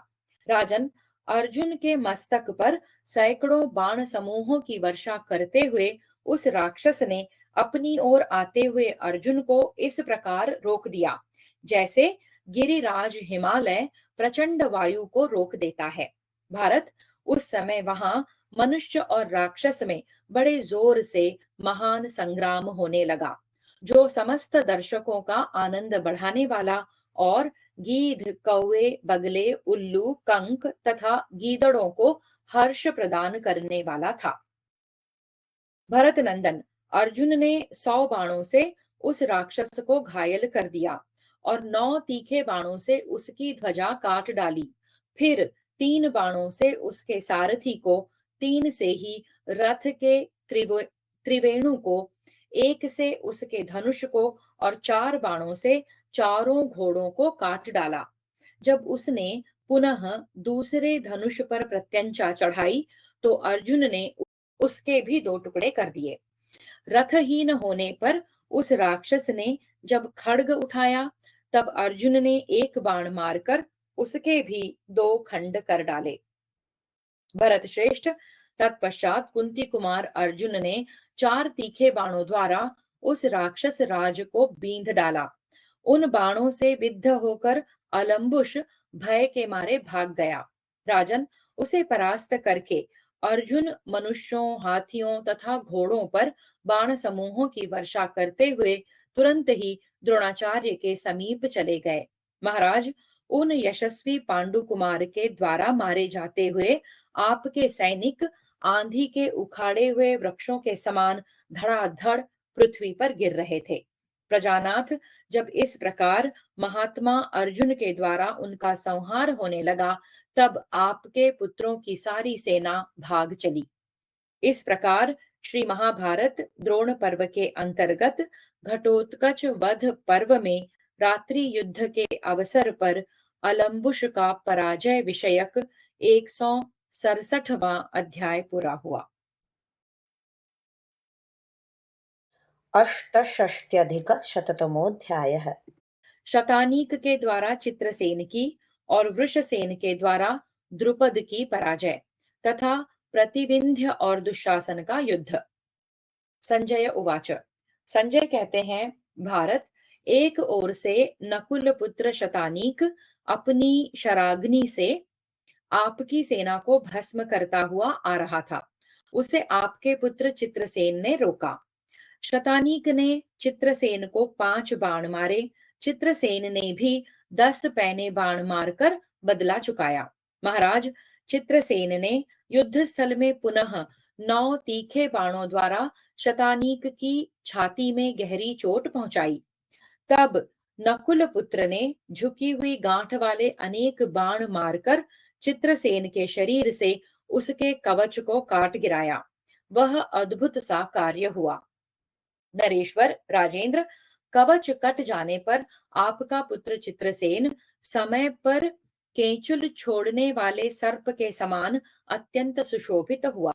राजन, अर्जुन के मस्तक पर सैकड़ों बाण समूहों की वर्षा करते हुए उस राक्षस ने अपनी ओर आते हुए अर्जुन को इस प्रकार रोक दिया जैसे गिरिराज हिमालय प्रचंड वायु को रोक देता है। भारत, उस समय वहां मनुष्य और राक्षस में बड़े जोर से महान संग्राम होने लगा जो समस्त दर्शकों का आनंद बढ़ाने वाला और गीध, कौवे, बगले, उल्लू, कंक तथा गीदड़ों को हर्ष प्रदान करने वाला था। भरत नंदन, अर्जुन ने 100 बाणों से उस राक्षस को घायल कर दिया और 9 तीखे बाणों से उसकी ध्वजा काट डाली। फिर 3 बाणों से उसके सारथी को, 3 से ही रथ के त्रिवेणु को, 1 से उसके धनुष को और 4 बाणों से चारों घोड़ों को काट डाला। जब उसने पुनः दूसरे धनुष पर प्रत्यंचा चढ़ाई तो अर्जुन ने उसके भी 2 टुकड़े कर दिए। रथहीन होने पर उस राक्षस ने जब खड्ग उठाया तब अर्जुन ने एक बाण मारकर उसके भी 2 खंड कर डाले। भरत श्रेष्ठ, तत्पश्चात कुंती कुमार अर्जुन ने 4 तीखे बाणों द्वारा उस राक्षस राज को बींध डाला। उन बाणों से विद्ध होकर अलम्बुश भय के मारे भाग गया। राजन, उसे परास्त करके अर्जुन मनुष्यों, हाथियों तथा घोड़ों पर बाण समूहों की वर्षा करते हुए तुरंत ही द्रोणाचार्य के समीप चले गए। महाराज, उन यशस्वी पांडु कुमार के द्वारा मारे जाते हुए आपके सैनिक आंधी के उखाड़े हुए वृक्षों के समान धड़ाधड़ पृथ्वी पर गिर रहे थे। प्रजानाथ, जब इस प्रकार महात्मा अर्जुन के द्वारा उनका संहार होने लगा तब आपके पुत्रों की सारी सेना भाग चली। इस प्रकार श्री महाभारत द्रोण पर्व के अंतर्गत घटोत्कच वध पर्व में रात्रि युद्ध के अवसर पर अलम्बुश का पराजय विषयक 167वां अध्याय पूरा हुआ। अष्टषष्ट्यधिकशततमोऽध्यायः। शतानीक के द्वारा चित्रसेन की और वृषसेन के द्वारा द्रुपद की पराजय तथा प्रतिविंध्य और दुशासन का युद्ध। संजय उवाच। संजय कहते हैं, भारत, एक ओर से नकुल पुत्र शतानीक अपनी शराग्नि से आपकी सेना को भस्म करता हुआ आ रहा था। उसे आपके पुत्र चित्रसेन ने रोका। शतानीक ने चित्रसेन को 5 बाण मारे। चित्रसेन ने भी 10 पैने बाण मारकर बदला चुकाया। महाराज, चित्रसेन ने युद्ध स्थल में पुनः 9 तीखे बाणों द्वारा शतानीक की छाती में गहरी चोट पहुंचाई। तब नकुल पुत्र ने झुकी हुई गांठ वाले अनेक बाण मारकर चित्रसेन के शरीर से उसके कवच को काट गिराया। वह अद्भुत सा कार्य हुआ। नरेश्वर, राजेंद्र, कवच कट जाने पर आपका पुत्र चित्रसेन समय पर केंचुल छोड़ने वाले सर्प के समान अत्यंत सुशोभित हुआ।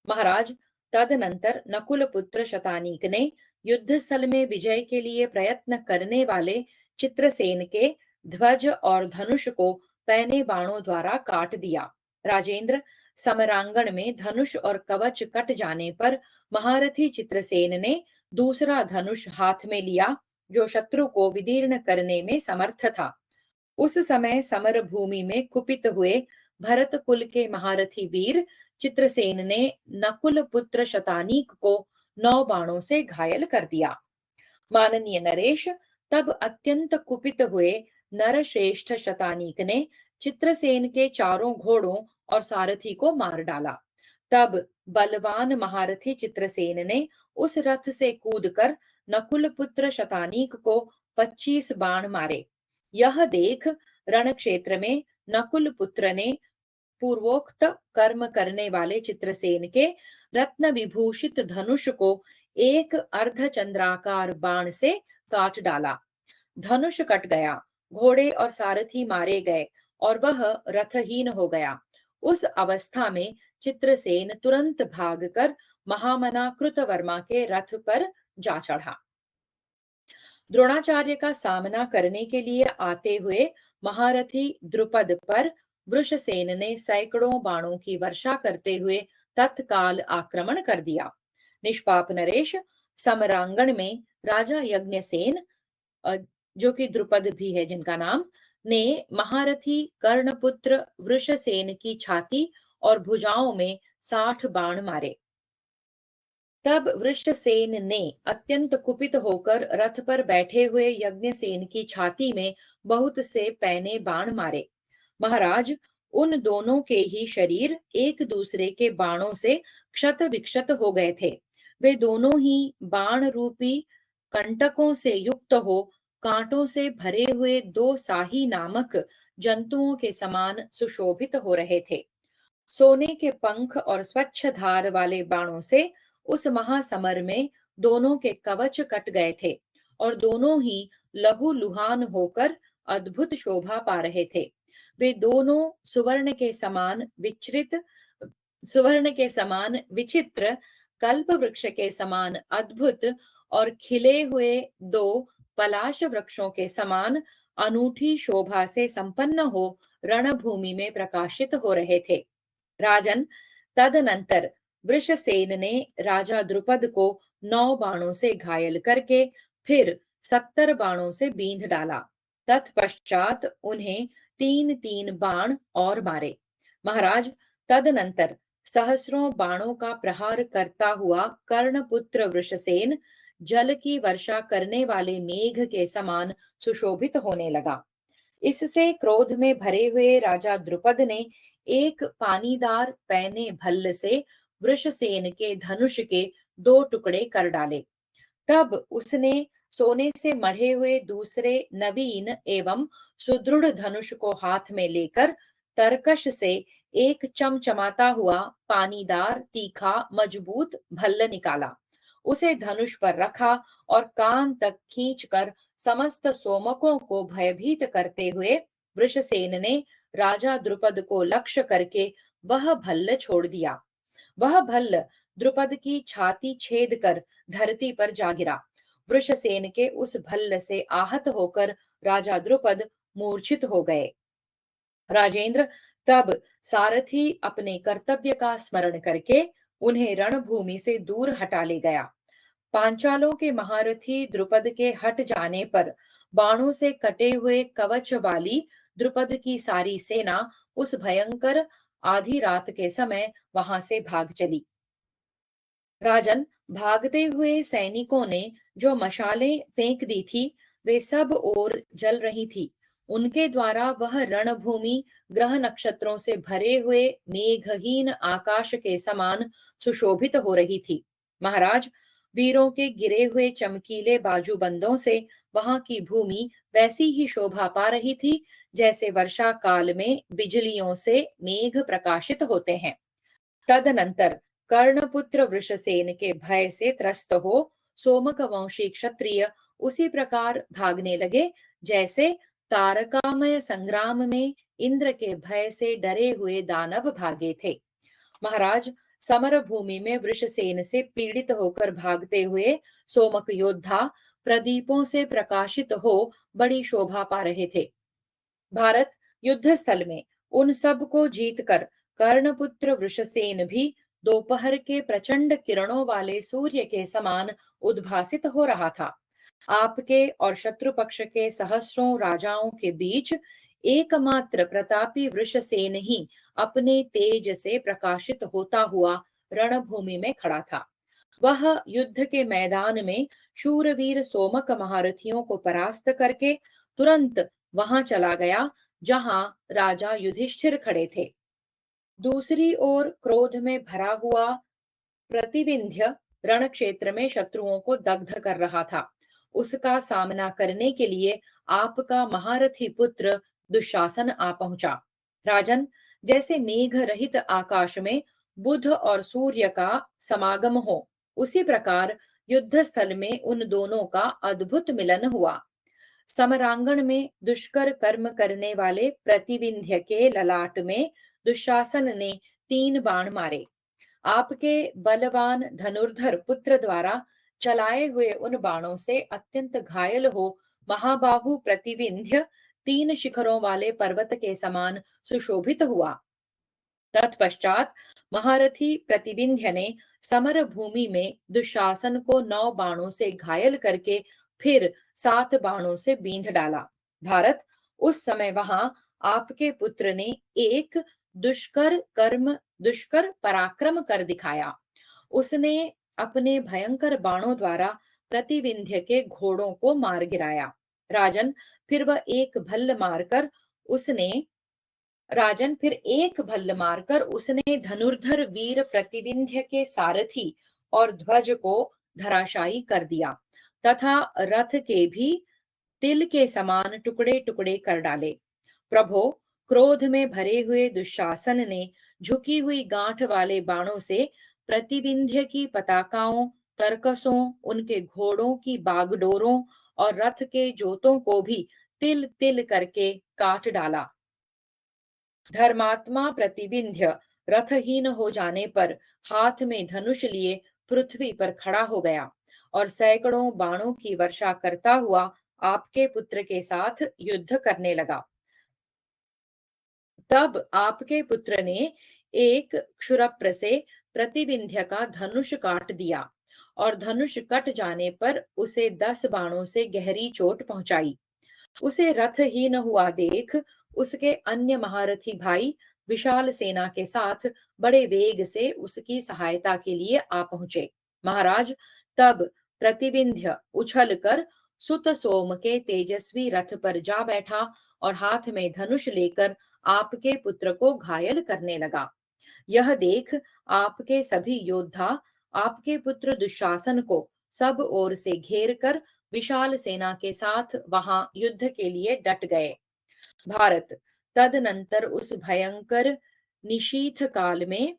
महाराज, तदनंतर नकुल पुत्र शतानीक ने युद्ध स्थल में विजय के लिए प्रयत्न करने वाले चित्रसेन के ध्वज और धनुष को पैने बाणों द्वारा काट दिया। राजेंद्र, समरांगण में धनुष और कवच कट जाने पर महारथी चित्रसेन ने दूसरा धनुष हाथ में लिया जो शत्रु को विदीर्ण करने में समर्थ था। उस समय समर भूमि में कुपित हुए भरत कुल के महारथी वीर चित्रसेन ने नकुल पुत्र शतानीक को 9 बाणों से घायल कर दिया। माननीय नरेश, तब अत्यंत कुपित हुए नरश्रेष्ठ शतानीक ने चित्रसेन के चारों घोड़ों और सारथी को मार डाला। तब बलवान महारथी चित्रसेन ने उस रथ से कूदकर नकुल पुत्र शतानीक को 25 बाण मारे। यह देख रण क्षेत्र में नकुल पुत्र ने पूर्वोक्त कर्म करने वाले चित्रसेन के रत्न विभूषित धनुष को एक अर्धचंद्राकार बाण से काट डाला। धनुष कट गया, घोड़े और सारथी मारे गए और वह रथहीन हो गया। उस अवस्था में चित्रसेन तुरंत भागकर महामना कृतवर्मा के रथ पर जा चढ़ा। द्रोणाचार्य का सामना करने के लिए आते हुए महारथी द्रुपद पर वृषसेन ने सैकड़ों बाणों की वर्षा करते हुए तत्काल आक्रमण कर दिया। निष्पाप नरेश, समरांगण में राजा यज्ञसेन, जो कि द्रुपद भी है जिनका नाम, ने महारथी कर्णपुत्र वृषसेन की छाती और भुजाओं में 60 बाण मारे। तब वृषसेन ने अत्यंत कुपित होकर रथ पर बैठे हुए यज्ञसेन की छाती में बहुत से पैने बाण मारे। महाराज, उन दोनों के ही शरीर एक दूसरे के बाणों से क्षत विक्षत हो गए थे। वे दोनों ही बाण रूपी कंटकों से युक्त हो कांटों से भरे हुए दो साही नामक जंतुओं के समान सुशोभित हो रहे थे। सोने के पंख और स्वच्छ धार वाले बाणों से उस महासमर में दोनों के कवच कट गए थे और दोनों ही लहूलुहान होकर अद्भुत शोभा पा रहे थे। वे दोनों सुवर्ण के समान विचित्र, कल्प वृक्ष के समान अद्भुत और खिले हुए दो पलाश वृक्षों के समान अनूठी शोभा से संपन्न हो रणभूमि में प्रकाशित हो रहे थे। राजन, तदनंतर वृषसेन ने राजा द्रुपद को 9 बाणों से घायल करके फिर 70 बाणों से बींध डाला। तत्पश्चात उन्हें 3-3 बाण और मारे। महाराज, तदनंतर सहस्रों बाणों का प्रहार करता हुआ कर्णपुत्र वृषसेन जल की वर्षा करने वाले मेघ के समान सुशोभित होने लगा। इससे क्रोध में भरे हुए राजा द्रुपद ने एक पानीदार पैने भल्ल से वृषसेन के धनुष के 2 टुकड़े कर डाले। तब उसने सोने से मढ़े हुए दूसरे नवीन एवं सुदृढ़ धनुष को हाथ में लेकर तरकश से एक चमचमाता हुआ पानीदार तीखा मजबूत भल्ल निकाला, उसे धनुष पर रखा और कान तक खींचकर समस्त सोमकों को भयभीत करते हुए वृषसेन ने राजा द्रुपद को लक्ष्य करके वह भल्ल छोड़ दिया। वह भल्ल द्रुपद की छाती छेद कर धरती पर जा गिरा। वृषसेन के उस भल्ल से आहत होकर राजा द्रुपद मूर्छित हो गए। राजेंद्र, तब सारथी अपने कर्तव्य का स्मरण करके उन्हें रणभूमि से दूर हटा ले गया। पांचालों के महारथी द्रुपद के हट जाने पर बाणों से कटे हुए कवच वाली द्रुपद की सारी सेना उस भयंकर आधी रात के समय वहां से भाग चली। राजन, भागते हुए सैनिकों ने जो मशालें फेंक दी थी, वे सब ओर जल रही थी। उनके द्वारा वह रणभूमि ग्रह नक्षत्रों से भरे हुए मेघहीन आकाश के समान सुशोभित हो रही थी। महाराज, वीरों के गिरे हुए चमकीले बाजूबंदों से वहां की भूमि वैसी ही शोभा पा रही थी जैसे वर्षा काल में बिजलियों से मेघ प्रकाशित होते हैं। तदनंतर कर्णपुत्र वृषसेन के भय से त्रस्त हो सोमक वंशी क्षत्रिय उसी प्रकार भागने लगे जैसे तारकामय संग्राम में इंद्र के भय से डरे हुए दानव भागे थे। महाराज, समर भूमि में वृषसेन से पीड़ित होकर भागते हुए सोमक योद्धा प्रदीपों से प्रकाशित हो बड़ी शोभा पा रहे थे। भारत युद्ध स्थल में उन सब को जीतकर कर्णपुत्र वृषसेन भी दोपहर के प्रचंड किरणों वाले सूर्य के समान उद्भासित हो रहा था। आपके और शत्रु पक्ष के सहस्रों राजाओं के बीच एकमात्र प्रतापी वृषसेन ही अपने तेज से प्रकाशित होता हुआ रणभूमि में खड़ा था। वह युद्ध के मैदान में शूरवीर सोमक महारथियों को परास्त करके तुरंत वहां चला गया जहां राजा युधिष्ठिर खड़े थे। दूसरी ओर क्रोध में भरा हुआ प्रतिविंध्य रण क्षेत्र में शत्रुओं को दग्ध कर रहा था। उसका सामना करने के लिए आपका महारथी पुत्र दुशासन आ पहुंचा। राजन, जैसे मेघ रहित आकाश में बुध और सूर्य का समागम हो, उसी प्रकार युद्ध स्थल में उन दोनों का अद्भुत मिलन हुआ। समरांगण में दुष्कर कर्म करने वाले प्रतिविंध्य के ललाट में दुशासन ने 3 बाण मारे। आपके बलवान धनुर्धर पुत्र द्वारा चलाए हुए उन बाणों से अत्यंत घायल हो महाबाहु प्रतिविंध्य 3 शिखरों वाले पर्वत के समान सुशोभित हुआ। तत्पश्चात महारथी प्रतिविंध्य ने समर भूमि में दुशासन को 9 बाणों से घायल करके फिर 7 बाणों से बींध डाला। भारत, उस समय वहां आपके पुत्र ने एक दुष्कर पराक्रम कर दिखाया। उसने अपने भयंकर बाणों द्वारा प्रतिविंध्य के घोड़ों को मार गिराया। राजन, फिर एक भल्ल मारकर उसने धनुर्धर वीर प्रतिविंध्य के सारथी और ध्वज को धराशायी कर दिया तथा रथ के भी तिल के समान टुकड़े टुकड़े कर डाले। प्रभो, क्रोध में भरे हुए दुशासन ने झुकी हुई गांठ वाले बाणों से प्रतिविंध्य की पताकाओं, तरकसों, उनके घोड़ों की बागडोरों और रथ के जोतों को भी तिल तिल करके काट डाला। धर्मात्मा प्रतिविंध्य रथहीन हो जाने पर हाथ में धनुष लिए पृथ्वी पर खड़ा हो गया और सैकड़ों बाणों की वर्षा करता हुआ आपके पुत्र के साथ युद्ध करने लगा। तब आपके पुत्र ने एक क्षुरप्र से प्रतिविंध्य का धनुष काट दिया और धनुष कट जाने पर उसे 10 बाणों से गहरी चोट पहुंचाई। उसे रथहीन हुआ देख उसके अन्य महारथी भाई विशाल सेना के साथ बड़े वेग से उसकी सहायता के लिए आ पहुंचे। महाराज, तब प्रतिविंध्य उछल कर सुत सोम के तेजस्वी रथ पर जा बैठा और हाथ में धनुष लेकर आपके पुत्र को घायल करने लगा। यह देख आपके सभी योद्धा आपके पुत्र दुशासन को सब ओर से घेर कर विशाल सेना के साथ वहां युद्ध के लिए डट गए। भारत, तदनंतर उस भयंकर निशीथ काल में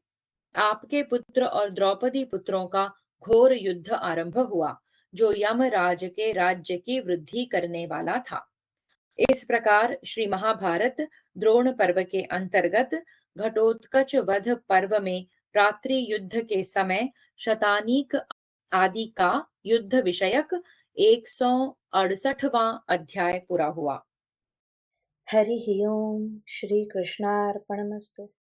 आपके पुत्र और द्रौपदी पुत्रों का घोर युद्ध आरंभ हुआ, जो यमराज के राज्य की वृद्धि करने वाला था। इस प्रकार श्री महाभारत द्रोण पर्व के अंतर्गत घटोत्कच वध पर्व में रात्रि युद्ध के समय शतानीक आदि का युद्ध विषयक 168वां अध्याय पूरा हुआ। हरिः ओम् श्रीकृष्णार्पणमस्तु।